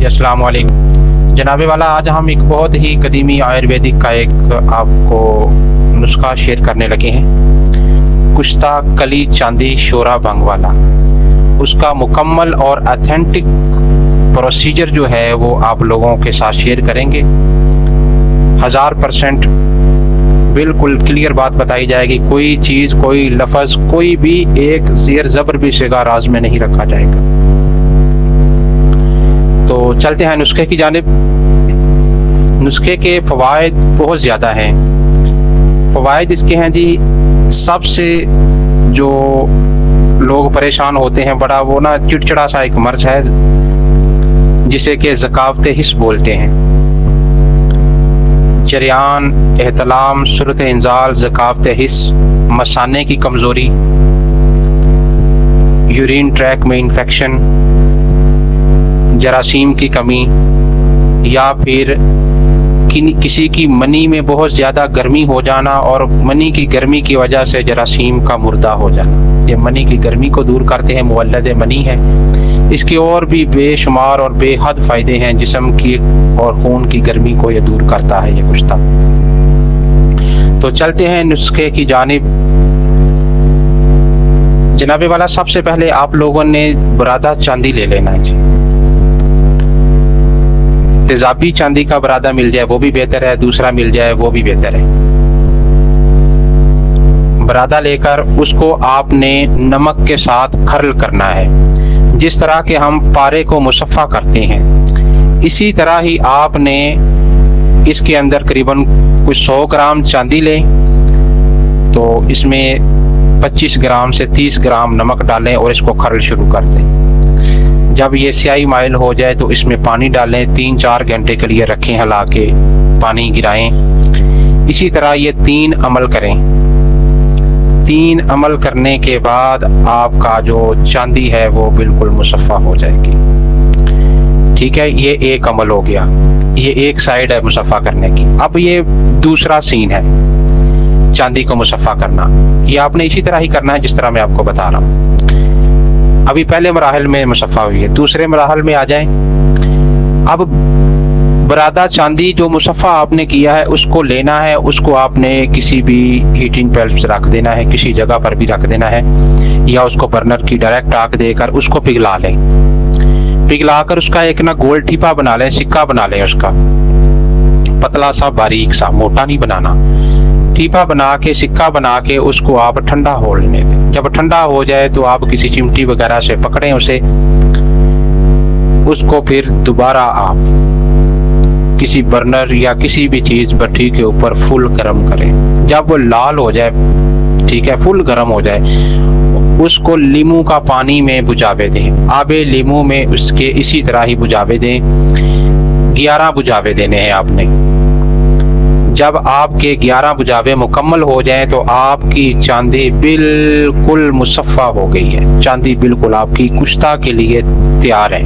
जी अस्सलाम वालेकुम जनाबे वाला। आज हम एक बहुत ही कदीमी आयुर्वेदिक का एक आपको नुस्खा शेयर करने लगे हैं। कुश्ता कली चांदी शोरा भंग वाला, उसका मुकम्मल और ऑथेंटिक प्रोसीजर जो है वो आप लोगों के साथ शेयर करेंगे। 1000% बिल्कुल क्लियर बात बताई जाएगी। कोई चीज़, कोई लफ्ज़, कोई भी एक ज़ेर ज़बर भी सिगा राज में नहीं रखा जाएगा। तो चलते हैं नुस्खे की जानिब। नुस्खे के फ़वाइद बहुत ज़्यादा हैं। फ़वाइद इसके हैं जी, सबसे जो लोग परेशान होते हैं बड़ा वो ना चिड़चिड़ा सा एक मर्ज है जिसे कि ज़कावत हिस्स बोलते हैं। जरियान, एहतलाम, सूरत इंजाल, ज़कावत हिस्स, मसाने की कमज़ोरी, यूरिन ट्रैक में इन्फेक्शन, जरासीम की कमी, या फिर किसी की मनी में बहुत ज़्यादा गर्मी हो जाना और मनी की गर्मी की वजह से जरासीम का मुर्दा हो जाना। ये मनी की गर्मी को दूर करते हैं, मुवल्लद मनी है। इसके और भी बेशुमार और बेहद फ़ायदे हैं। जिस्म की और खून की गर्मी को ये दूर करता है ये कुश्ता। तो चलते हैं नुस्खे की जानिब। जनाबे वाला, सबसे पहले आप लोगों ने बुरादा चांदी ले लेना है जी। तेजाबी चांदी का बुरादा मिल जाए वो भी बेहतर है, दूसरा मिल जाए वो भी बेहतर है। बुरादा लेकर उसको आपने नमक के साथ खर्ल करना है। जिस तरह के हम पारे को मुसफ़ा करते हैं इसी तरह ही आपने इसके अंदर करीबन कुछ 100 ग्राम चांदी लें, तो इसमें 25 ग्राम से 30 ग्राम नमक डालें और इसको खर्ल शुरू कर दें। जब ये स्याही माइल हो जाए तो इसमें पानी डालें, 3-4 घंटे के लिए रखें, हिला के पानी गिराएं। इसी तरह ये 3 अमल करें। 3 अमल करने के बाद आपका जो चांदी है वो बिल्कुल मुसफ़ा हो जाएगी। ठीक है, ये एक अमल हो गया। ये एक साइड है मुसफ़ा करने की। अब ये दूसरा सीन है चांदी को मुसफ़ा करना। ये आपने इसी तरह ही करना है जिस तरह मैं आपको बता रहा हूँ। अभी पहले मराहल में मुसफ़ा हुई है, दूसरे मराहल में आ जाएं। अब बुरादा चांदी जो मुसफ़ा आपने किया है उसको लेना है, उसको आपने किसी भी हीटिंग पैलेट से रख देना है, किसी जगह पर भी रख देना है, या उसको बर्नर की डायरेक्ट आग देकर उसको पिघला लें। पिघलाकर उसका एक ना गोल ठीपा बना लें, सिक्का बना लें उसका, पतला सा बारीक सा, मोटा नहीं बनाना। ठीपा बना के, सिक्का बना के उसको आप ठंडा हो लेने दें। जब ठंडा हो जाए तो आप किसी चिमटी वगैरह से पकड़ें उसे, उसको फिर दोबारा आप किसी बर्नर या किसी भी चीज़ भट्टी के ऊपर फुल गर्म करें। जब वो लाल हो जाए, ठीक है, फुल गर्म हो जाए, उसको लीमू का पानी में बुझावे दें। आबे लीमू में उसके इसी तरह ही बुझावे दें। 11 बुझावे देने हैं आपने। जब आपके 11 बुझावे मुकम्मल हो जाएं तो आपकी चांदी बिल्कुल मुसफ़ा हो गई है। चांदी बिल्कुल आपकी कुश्ता के लिए तैयार है।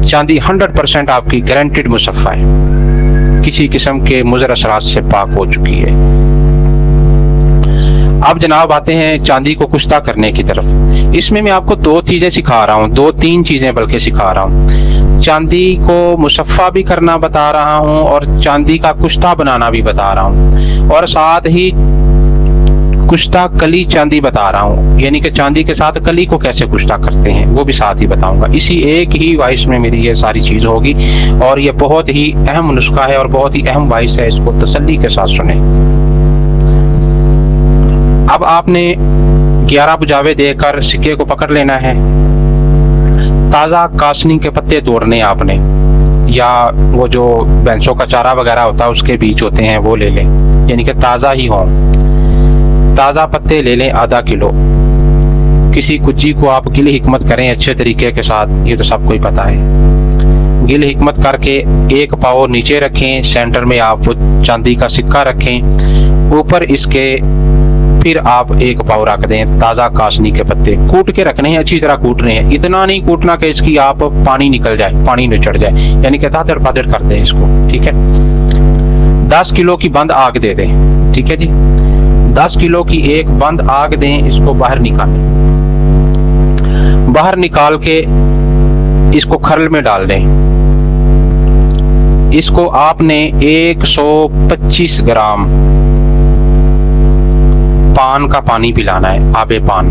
चांदी 100% आपकी गारंटेड मुसफ़ा है, किसी किस्म के मुज़र असरात से पाक हो चुकी है। अब जनाब आते हैं चांदी को कुश्ता करने की तरफ। इसमें मैं आपको 2 चीज़ें सिखा रहा हूँ, 2-3 चीज़ें बल्कि सिखा रहा हूँ। चांदी को मुसफ़ा भी करना बता रहा हूँ और चांदी का कुश्ता बनाना भी बता रहा हूँ, और साथ ही कुश्ता कली चांदी बता रहा हूँ, यानी कि चांदी के साथ कली को कैसे कुश्ता करते हैं वो भी साथ ही बताऊंगा। इसी एक ही वॉइस में मेरी ये सारी चीज़ होगी, और ये बहुत ही अहम नुस्खा है और बहुत ही अहम वॉइस है, इसको तसल्ली के साथ सुने। अब आपने 11 बुझावे देकर सिक्के को पकड़ लेना है। ताज़ा कासनी के पत्ते तोड़ने आपने, या वो जो भैंसों का चारा वगैरह होता है उसके बीज होते हैं वो ले लें, यानी कि ताज़ा ही हों। ताज़ा पत्ते ले लें आधा किलो। किसी कुज्जी को आप गिल हिकमत करें अच्छे तरीके के साथ, ये तो सबको ही पता है। गिल हिकमत करके एक पाव नीचे रखें, सेंटर में आप चांदी का सिक्का रखें, ऊपर इसके फिर आप एक पाव रख दें ताज़ा कासनी के पत्ते। कूट के रखने हैं, अच्छी तरह कूटने हैं। इतना नहीं कूटना कि इसकी आप पानी निकल जाए, पानी निचड़ जाए, यानी कि तादड़ पादड़ कर दें इसको। ठीक है, 10 किलो की बंद आग दे दें। ठीक है जी, 10 किलो की एक बंद आग दें। इसको बाहर निकालें। बाहर निकाल के इसको खरल में डाल दें। इसको आपने 125 ग्राम पान का पानी पिलाना है, आबे पान।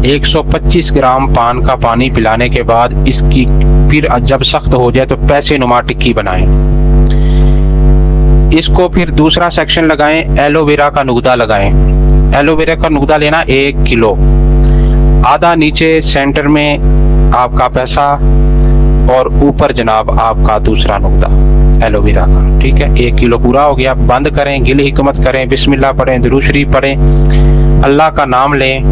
125 ग्राम पान का पानी पिलाने के बाद इसकी फिर जब सख्त हो जाए तो पैसे नुमा टिक्की बनाएं। इसको फिर दूसरा सेक्शन लगाएं, एलोवेरा का नुगदा लगाएं। एलोवेरा का नुगदा लेना 1 किलो, आधा नीचे सेंटर में आपका पैसा और ऊपर जनाब आपका दूसरा नुगदा एलोवेरा का, ठीक है। 1 किलो पूरा हो गया। बंद करें, गिल हिकमत करें, बिस्मिल्लाह पढ़ें, दुरूद शरीफ पढ़ें, अल्लाह का नाम लें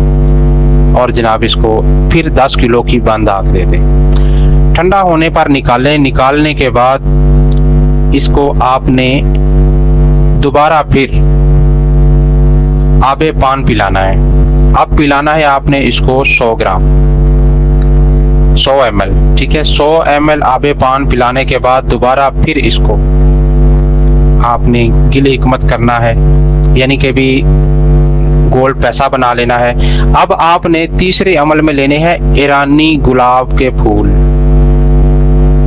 और जनाब इसको फिर 10 किलो की बंद आग दे दें। ठंडा होने पर निकालें। निकालने के बाद इसको आपने दोबारा फिर आबे पान पिलाना है। अब पिलाना है आपने इसको 100 ग्राम 100 ml, ठीक है। 100 ml आबे पान पिलाने के बाद दोबारा फिर इसको आपने गिले हिकमत करना है, यानी कि भी गोल्ड पैसा बना लेना है। अब आपने तीसरे अमल में लेने हैं ईरानी गुलाब के फूल,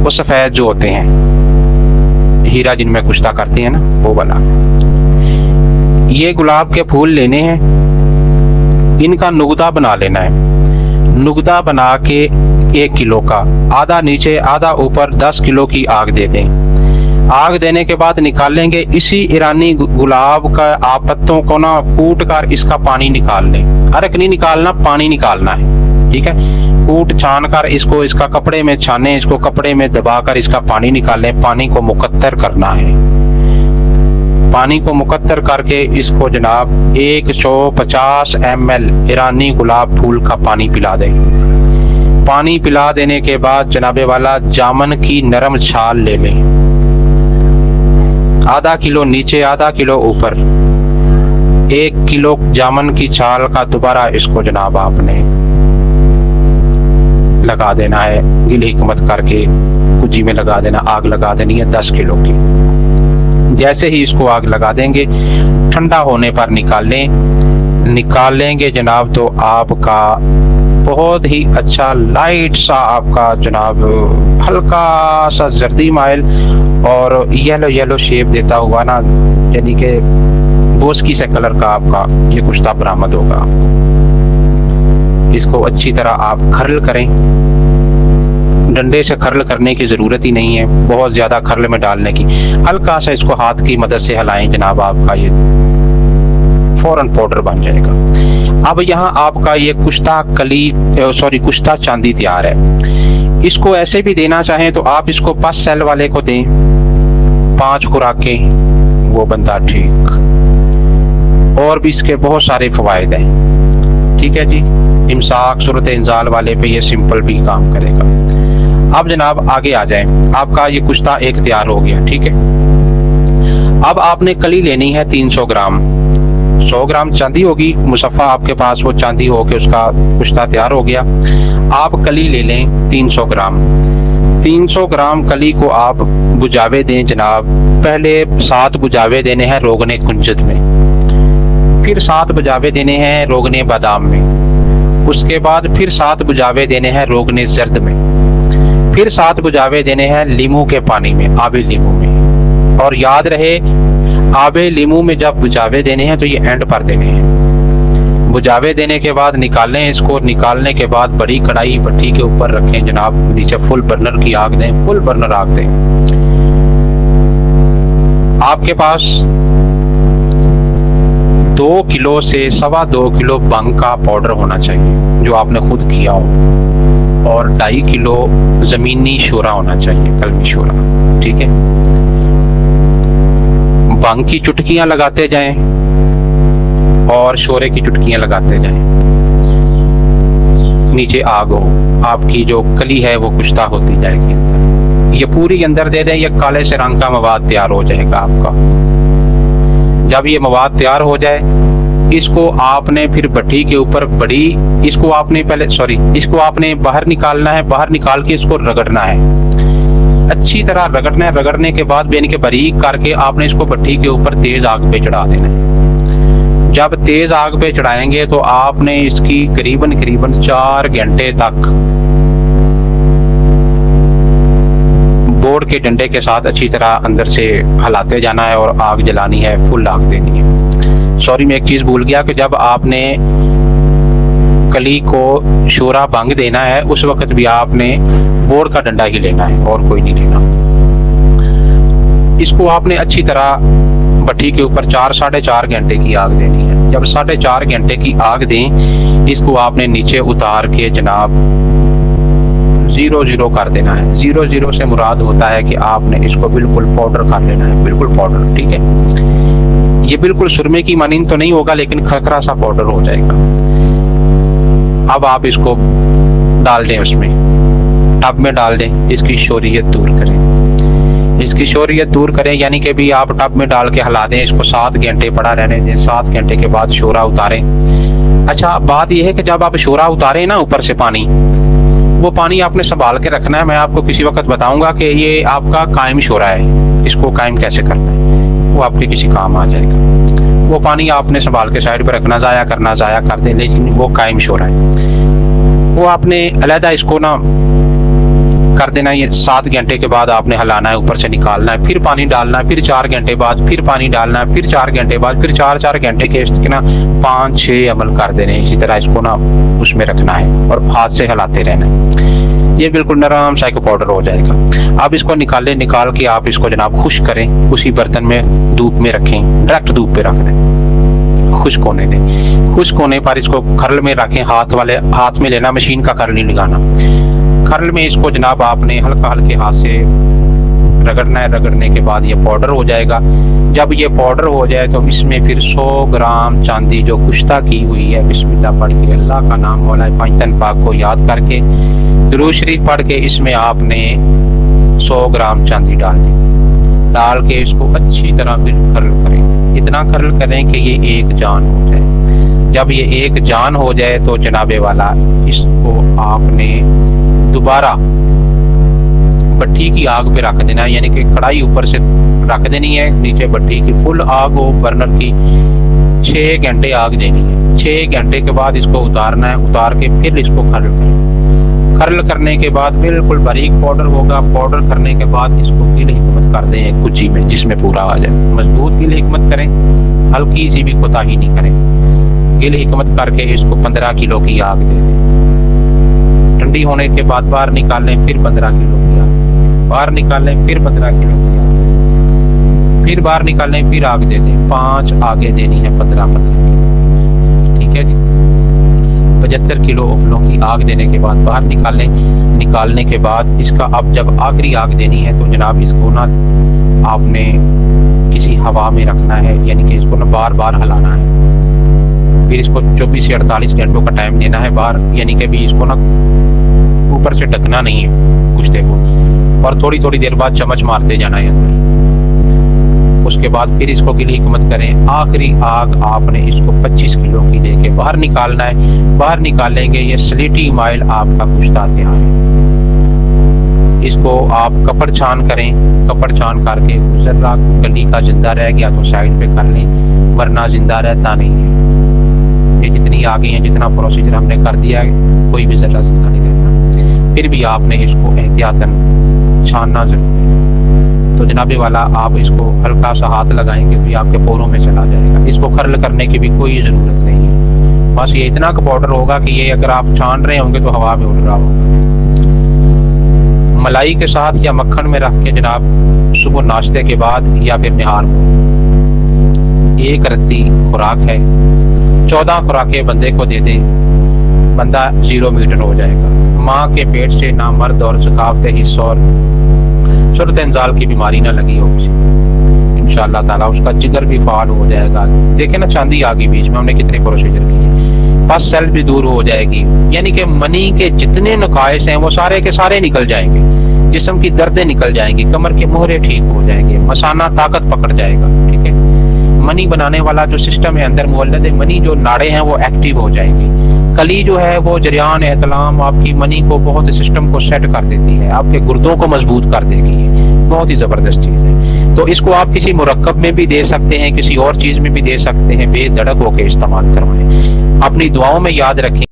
वो सफेद जो होते हैं, हीरा जिनमें कुश्ता करते हैं ना, वो वाला। ये गुलाब के फूल लेने हैं, इनका नुगदा बना लेना है। नुगदा बना के 1 किलो का, आधा नीचे आधा ऊपर 10 किलो की आग दे दें। आग देने के बाद निकालेंगे इसी ईरानी गुलाब का आप पत्तों को ना कूट कर इसका पानी निकाल लें। अरक नहीं निकालना, पानी निकालना है, ठीक है। कूट छान कर इसको इसका कपड़े में छाने, इसको कपड़े में दबाकर इसका पानी निकालें। पानी को मुकत्तर करना है। पानी को मुकत्तर करके इसको जनाब 150 ml ईरानी गुलाब फूल का पानी पिला दें। पानी पिला देने के बाद जनाबे वाला जामन की नरम छाल ले लें, आधा किलो नीचे आधा किलो ऊपर। 1 किलो जामन की छाल का दोबारा इसको जनाब आपने लगा देना है, गिल हिकमत करके कुजी में लगा देना। आग लगा देनी है 10 किलो की। जैसे ही इसको आग लगा देंगे, ठंडा होने पर निकालेंगे जनाब, तो आपका बहुत ही अच्छा लाइट सा आपका जनाब हल्का सा जर्दी माइल और येलो शेप देता हुआ ना, यानी कि बोस्की से कलर का आपका ये कुश्ता बरामद होगा। इसको अच्छी तरह आप खरल करें। डंडे से खरल करने की ज़रूरत ही नहीं है, बहुत ज़्यादा खरल में डालने की। हल्का सा इसको हाथ की मदद से हिलाएं जनाब, आपका ये फौरन पाउडर बन जाएगा। अब यहाँ आपका ये कुश्ता चांदी तैयार है। इसको ऐसे भी देना चाहें तो आप इसको 5 सेल वाले को दें, 5 खुराकें, वो बनता ठीक। और भी इसके बहुत सारे फवायद हैं, ठीक है जी। इमसाक सूरत इंजाल वाले पे ये सिंपल भी काम करेगा। अब जनाब आगे आ जाएं। आपका ये कुश्ता एक तैयार हो गया, ठीक है। अब आपने कली लेनी है 300 ग्राम। 100 ग्राम चांदी होगी, मुसफ़ा आपके पास वो चांदी हो के उसका कुश्ता तैयार हो गया। आप कली ले लें 300 ग्राम। 300 ग्राम कली को आप बुझावे दें जनाब। पहले 7 बुझावे देने हैं रोगने कुंजत में, फिर 7 बुझावे देने हैं रोगने बादाम में, उसके बाद फिर 7 बुझावे देने हैं रोगने जर्द में, फिर 7 बुझावे देने हैं लीमू के पानी में, आबे लीमू में। और याद रहे, आबे लीमू में जब बुझावे देने हैं तो ये एंड पर देने हैं। बुझावे देने के बाद निकालें इसको। निकालने के बाद बड़ी कढ़ाई भट्टी के ऊपर रखें जनाब, नीचे फुल बर्नर की आग दें, फुल बर्नर आग दें। आपके पास 2 किलो से 2.25 किलो भंग का पाउडर होना चाहिए जो आपने खुद किया हो, और 2.5 किलो जमीनी शोरा होना चाहिए, कलमी शोरा, ठीक है। भंग की चुटकियां लगाते जाएं और शोरे की चुटकियां लगाते जाएं। नीचे आग हो, आपकी जो कली है वो कुश्ता होती जाएगी अंदर। ये पूरी अंदर दे दें, ये काले से रंग का मवाद तैयार हो जाएगा आपका। जब ये मवाद तैयार हो जाए, इसको आपने फिर भट्टी के ऊपर इसको आपने बाहर निकालना है। बाहर निकाल के इसको रगड़ना है, अच्छी तरह रगड़ना है। रगड़ने के बाद बेन के बारीक करके आपने इसको भट्टी के ऊपर तेज आग पे चढ़ा देना है। जब तेज आग पे चढ़ाएंगे तो आपने इसकी करीबन 4 घंटे तक बोर्ड के डंडे के साथ अच्छी तरह अंदर से हिलाते जाना है और आग जलानी है, फुल आग देनी है। सॉरी, मैं एक चीज़ भूल गया कि जब आपने कली को शोरा भंग देना है उस वक्त भी आपने बोर्ड का डंडा ही लेना है और कोई नहीं लेना। इसको आपने अच्छी तरह भट्टी के ऊपर 4-4.5 घंटे की आग देनी है। जब 4.5 घंटे की आग दें, इसको आपने नीचे उतार के जनाब 0-0 कर देना है। 0-0 से मुराद होता है कि आपने इसको बिल्कुल पाउडर कर लेना है, बिल्कुल पाउडर, ठीक है। ये बिल्कुल सुरमे की मानिंद तो नहीं होगा लेकिन खरखरा सा पाउडर हो जाएगा। अब आप इसको डाल दें, उसमें टब में डाल दें, इसकी शोरियत दूर करें। इसकी शोरियत दूर करें यानी कि भी आप टब में डाल के हिला दें, इसको 7 घंटे पड़ा रहने दें। 7 घंटे के बाद शोरा उतारें। अच्छा, बात यह है कि जब आप शोरा उतारें ना ऊपर से पानी, वो पानी आपने संभाल के रखना है। मैं आपको किसी वक्त बताऊंगा कि ये आपका कायम शोरा है, इसको कायम कैसे करना है, वो आपके किसी काम आ जाएगा। वो पानी आपने संभाल के साइड पर रखना, ज़ाया करना ज़ाया कर दें, लेकिन वो कायम शोरा है। वो आपने अलहदा इसको ना कर देना। ये 7 घंटे के बाद आपने हिलाना है, ऊपर से निकालना है, फिर पानी डालना है, फिर 4 घंटे बाद फिर पानी डालना है, फिर 4 घंटे बाद फिर 4-4 घंटे के इसके ना 5-6 अमल कर देने। इसी तरह इसको ना उसमें रखना है और हाथ से हिलाते रहना है। ये बिल्कुल नरम सा पाउडर हो जाएगा। अब इसको निकाल के आप इसको जनाब खुश्क करें, उसी बर्तन में धूप में रखें, डायरेक्ट धूप पे रख दें, खुश्क होने दें। खुश्क होने पर इसको खरल में रखें, हाथ में लेना, मशीन का खरल नहीं लगाना। खरल में इसको जनाब आपने हल्का हल्के हाथ से रगड़ना है। रगड़ने के बाद ये पाउडर हो जाएगा। जब ये पाउडर हो जाए तो इसमें फिर 100 ग्राम चांदी जो कुश्ता की हुई है, बिस्मिल्लाह पढ़ के, अल्लाह का नाम मौला पंजतन पाक को याद करके, दुरूद शरीफ पढ़ के, इसमें आपने 100 ग्राम चांदी डाल के इसको अच्छी तरह फिर खरल करें। इतना खरल करें कि ये एक जान हो जाए। जब ये एक जान हो जाए तो जनाबे वाला इसको आपने दोबारा भट्टी की आग पे रख देना है, यानी कि कढ़ाई ऊपर से रख देनी है, नीचे भट्टी की फुल आग हो, बर्नर की। 6 घंटे आग देनी है। 6 घंटे के बाद इसको उतारना है। उतार के फिर इसको खरल करें। खरल करने के बाद बिल्कुल बारीक पाउडर होगा। पाउडर करने के बाद इसको गिल हिकमत कर दें कुची में, जिसमें पूरा आ जाए। मजबूत गिल हिकमत करें, हल्की सी भी कोताही नहीं करें। गिल हिकमत करके इसको 15 किलो की आग दे दें। ठंडी होने के बाद बाहर निकालें, फिर 15 किलो की आग, बाहर निकालें, फिर 15 किलो की आग, फिर बाहर निकालें, फिर आग दे दें। 5 आगे देनी है 15-15 किलो, ठीक है जी। 75 किलो उपलों की आग देने के बाद बाहर निकालें। निकालने के बाद इसका अब जब आखिरी आग देनी है तो जनाब इसको ना आपने किसी हवा में रखना है, यानी कि इसको ना बार बार हिलाना है। फिर इसको 24 से 48 घंटों का टाइम देना है बाहर, यानी कि भी इसको ना ऊपर से ढकना नहीं है कुश्ते को, और थोड़ी थोड़ी देर बाद चम्मच मारते जाना है अंदर। उसके बाद फिर इसको गिल हिकमत करें। आखिरी आग आपने इसको 25 किलो की लेके बाहर निकालना है। बाहर निकालेंगे ये स्लेटी माइल आपका कुश्ता तैयार है। इसको आप कपड़ छान करें। कपड़ छान करके जर्रा कली का जिंदा रह गया तो साइड पे कर लें, वरना जिंदा रहता नहीं है। ये जितनी आ गई हैं, जितना प्रोसीजर हमने कर दिया है, कोई भी जर्रा जिंदा नहीं रहता। फिर भी आपने इसको एहतियातन छानना जरूरी है। तो जनाबे वाला आप इसको हल्का सा हाथ लगाएंगे तो ये आपके पोरों में चला जाएगा। इसको खरल करने की भी कोई ज़रूरत नहीं है। बस ये इतना का पाउडर होगा कि ये अगर आप छान रहे होंगे तो हवा में उड़ रहा होगा। मलाई के साथ या मक्खन में रख के जनाब सुबह नाश्ते के बाद या फिर निहार को 1 रत्ती खुराक है। 14 खुराकें बंदे को दे दें, बंदा 0 मीटर हो जाएगा। माँ के पेट से ना मर्द और ज़कावत हिस्स और सूरत इंजाल की बीमारी ना लगी हो किसी, इंशाअल्लाह ताला उसका जिगर भी फाल हो जाएगा। देखे ना चांदी आ गई बीच में, हमने कितने प्रोसीजर किए। बस सेल भी दूर हो जाएगी, यानी कि मनी के जितने नुकाइस हैं वो सारे के सारे निकल जाएंगे। जिस्म की दर्दें निकल जाएंगी, कमर के मोहरे ठीक हो जाएंगे, मसाना ताकत पकड़ जाएगा, ठीक है। मनी बनाने वाला जो सिस्टम है अंदर मुवल्लद मनी, जो नाड़े हैं वो एक्टिव हो जाएंगी। कली जो है वो जरियान एहतलाम आपकी मनी को बहुत सिस्टम को सेट कर देती है, आपके गुर्दों को मजबूत कर देगी। बहुत ही जबरदस्त चीज है। तो इसको आप किसी मुरक्कब में भी दे सकते हैं, किसी और चीज में भी दे सकते हैं। बेधड़क होकर इस्तेमाल करवाएं। अपनी दुआओं में याद रखें।